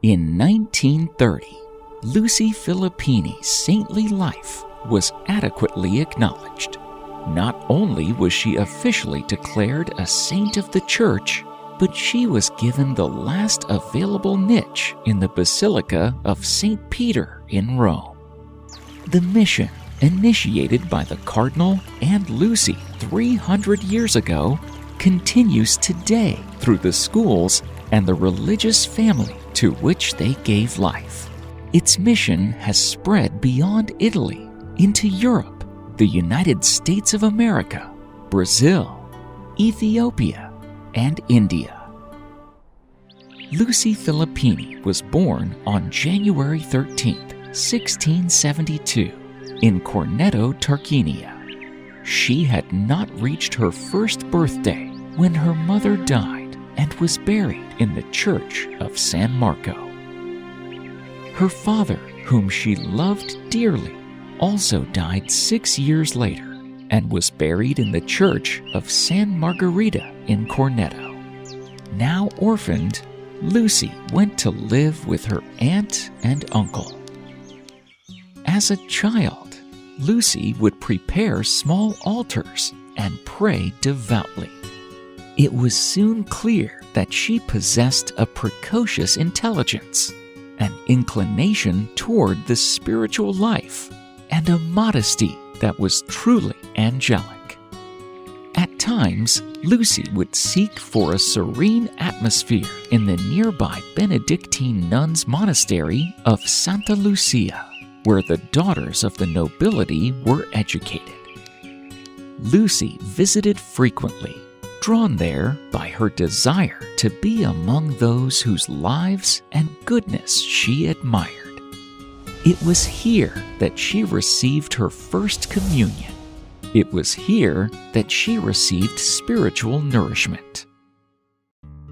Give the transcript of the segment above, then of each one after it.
In 1930, Lucy Filippini's saintly life was adequately acknowledged. Not only was she officially declared a saint of the Church, but she was given the last available niche in the Basilica of Saint Peter in Rome. The mission, initiated by the Cardinal and Lucy 300 years ago, continues today through the schools and the religious family to which they gave life. Its mission has spread beyond Italy into Europe, the United States of America, Brazil, Ethiopia, and India. Lucy Filippini was born on January 13, 1672, in Corneto, Tarquinia. She had not reached her first birthday when her mother died and was buried in the church of San Marco. Her father, whom she loved dearly, also died 6 years later and was buried in the church of San Margarita in Corneto. Now orphaned, Lucy went to live with her aunt and uncle. As a child, Lucy would prepare small altars and pray devoutly. It was soon clear that she possessed a precocious intelligence, an inclination toward the spiritual life, and a modesty that was truly angelic. At times, Lucy would seek for a serene atmosphere in the nearby Benedictine nuns' monastery of Santa Lucia, where the daughters of the nobility were educated. Lucy visited frequently, drawn there by her desire to be among those whose lives and goodness she admired. It was here that she received her first communion. It was here that she received spiritual nourishment.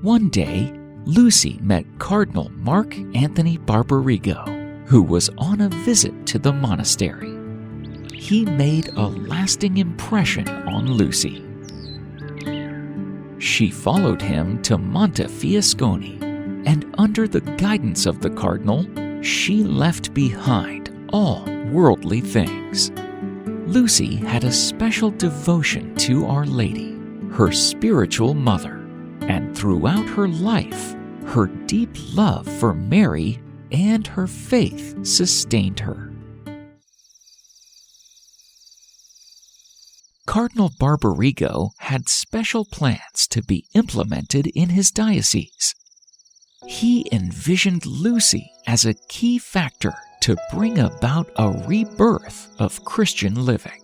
One day, Lucy met Cardinal Mark Anthony Barbarigo, who was on a visit to the monastery. He made a lasting impression on Lucy. She followed him to Montefiascone, and under the guidance of the cardinal, she left behind all worldly things. Lucy had a special devotion to Our Lady, her spiritual mother, and throughout her life, her deep love for Mary and her faith sustained her. Cardinal Barbarigo had special plans to be implemented in his diocese. He envisioned Lucy as a key factor to bring about a rebirth of Christian living.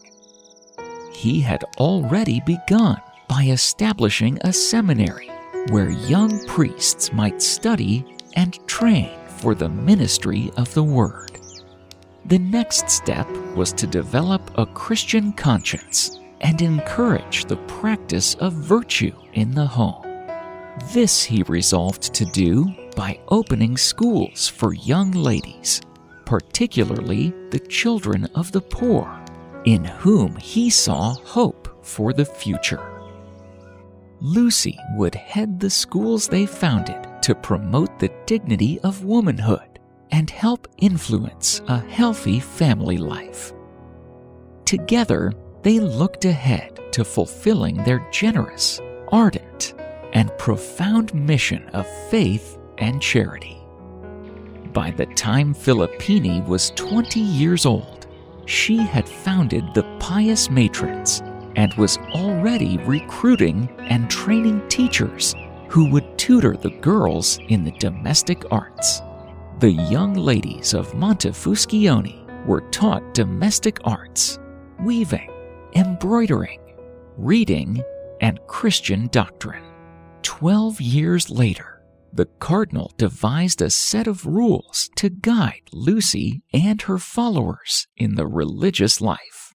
He had already begun by establishing a seminary where young priests might study and train for the ministry of the Word. The next step was to develop a Christian conscience and encourage the practice of virtue in the home. This he resolved to do by opening schools for young ladies, particularly the children of the poor, in whom he saw hope for the future. Lucy would head the schools they founded to promote the dignity of womanhood and help influence a healthy family life. Together, they looked ahead to fulfilling their generous, ardent, and profound mission of faith and charity. By the time Philippini was 20 years old, she had founded the Pious Matrons and was already recruiting and training teachers who would tutor the girls in the domestic arts. The young ladies of Montefuscione were taught domestic arts, weaving, embroidering, reading, and Christian doctrine. 12 years later, the cardinal devised a set of rules to guide Lucy and her followers in the religious life.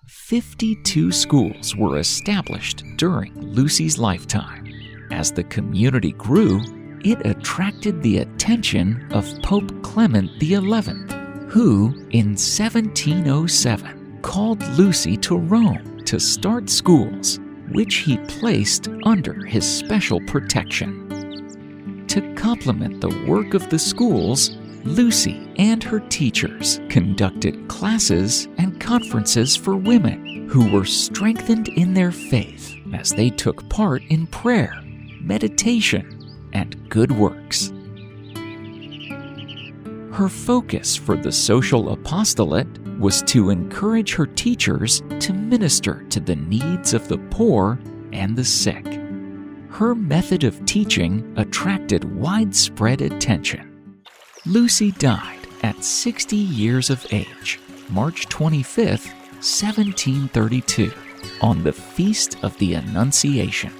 52 schools were established during Lucy's lifetime. As the community grew, it attracted the attention of Pope Clement XI, who, in 1707, called Lucy to Rome to start schools, which he placed under his special protection. to complement the work of the schools, Lucy and her teachers conducted classes and conferences for women who were strengthened in their faith as they took part in prayer, meditation, and good works. Her focus for the social apostolate was to encourage her teachers to minister to the needs of the poor and the sick. Her method of teaching attracted widespread attention. Lucy died at 60 years of age, March 25, 1732, on the Feast of the Annunciation.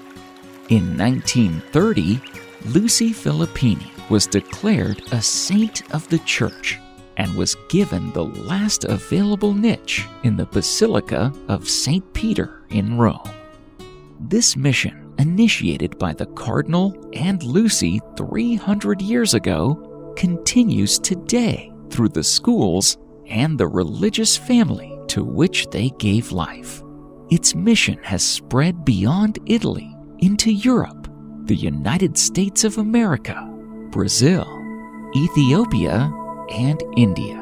In 1930, Lucy Filippini was declared a saint of the Church and was given the last available niche in the Basilica of Saint Peter in Rome. This mission, initiated by the Cardinal and Lucy 300 years ago, continues today through the schools and the religious family to which they gave life. Its mission has spread beyond Italy into Europe, the United States of America, Brazil, Ethiopia, and India.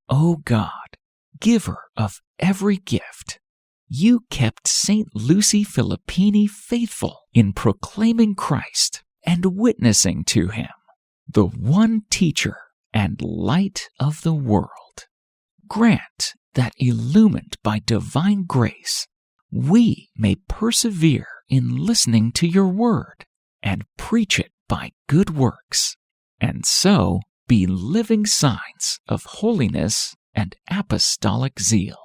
O God, giver of every gift, you kept St. Lucy Filippini faithful in proclaiming Christ and witnessing to him, the one teacher and light of the world. Grant that, illumined by divine grace, we may persevere in listening to your word and preach it by good works, and so be living signs of holiness and apostolic zeal.